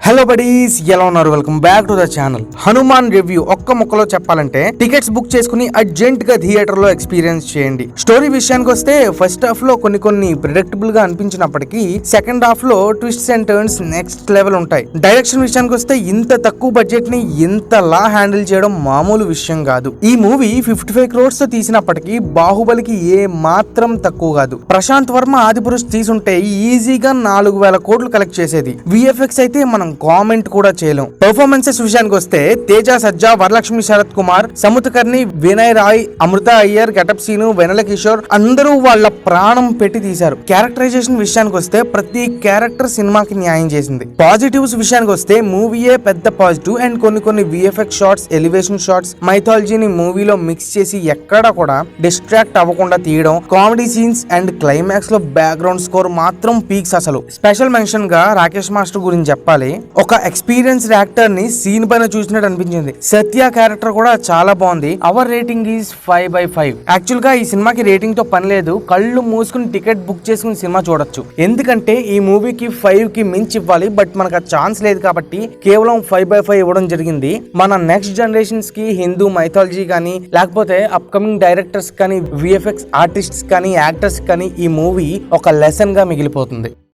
Hello buddies, ఎలా ఉన్నారు? Welcome back to the channel. Hanuman review ఒక్క ముక్కలో చెప్పాలంటే టికెట్స్ బుక్ చేసుకుని అర్జెంట్ గా థియేటర్ లో ఎక్స్పీరియన్స్ చేయండి. స్టోరీ విషయానికి వస్తే ఫస్ట్ హాఫ్ లో కొన్ని ప్రిడిక్టబుల్ గా అనిపించినప్పటికీ సెకండ్ హాఫ్ లో twists and turns next level ఉంటాయి. డైరెక్షన్ విషయానికి వస్తే ఇంత తక్కువ బడ్జెట్ ని ఇంతలా హ్యాండిల్ చేయడం మామూలు విషయం కాదు. ఈ మూవీ 55 crores తో తీసినప్పటికీ బాహుబలికి ఏ మాత్రం తక్కువ కాదు. ప్రశాంత్ వర్మ ఆదిపురుష్ తీసుంటే ఈజీగా 4,000 కోట్లు కలెక్ట్ చేసేది. విఎఫ్ఎక్స్ అయితే మనం కామెంట్ కూడా చేయలేం. పర్ఫార్మెన్సెస్ విషయానికి వస్తే తేజ సజ్జా, వరలక్ష్మి శరత్ కుమార్, సముద్రకర్ణి, వినయ్ రాయ్, అమృత అయ్యర్, గెటప్ సీను, వెనల కిషోర్ అందరూ వాళ్ళ ప్రాణం పెట్టి తీశారు. క్యారెక్టరైజేషన్ విషయానికి వస్తే ప్రతి క్యారెక్టర్ సినిమాకి న్యాయం చేసింది. పాజిటివ్స్ విషయానికి వస్తే మూవీయే పెద్ద పాజిటివ్ అండ్ కొన్ని విఎఫ్ఎక్స్ షాట్స్, ఎలివేషన్ షాట్స్, మైథాలజీని మూవీలో మిక్స్ చేసి ఎక్కడా కూడా డిస్ట్రాక్ట్ అవ్వకుండా తీయడం, కామెడీ సీన్స్ అండ్ క్లైమాక్స్ లో బ్యాక్గ్రౌండ్ స్కోర్ మాత్రం పీక్స్. అసలు స్పెషల్ మెన్షన్ గా రాకేష్ మాస్టర్ గురించి చెప్పాలి. ఒక ఎక్స్పీరియన్స్డ్ యాక్టర్ ని సీన్ పైన చూసినట్టు అనిపించింది. సత్య క్యారెక్టర్ కూడా చాలా బాగుంది. Hour rating is 5/5. యాక్చువల్ గా ఈ సినిమాకి రేటింగ్ తో పని లేదు. కళ్ళు మూసుకుని టికెట్ బుక్ చేసుకుని సినిమా చూడొచ్చు. ఎందుకంటే ఈ మూవీకి 5 కి మించి ఇవ్వాలి, బట్ మనకు ఆ ఛాన్స్ లేదు కాబట్టి కేవలం 5/5 ఇవ్వడం జరిగింది. మన నెక్స్ట్ జనరేషన్స్ కి హిందూ మైథాలజీ కానీ లేకపోతే అప్కమింగ్ డైరెక్టర్స్ కానీ విఎఫ్ఎక్స్ ఆర్టిస్ట్స్ కానీ యాక్టర్స్ కానీ ఈ మూవీ ఒక లెసన్ గా మిగిలిపోతుంది.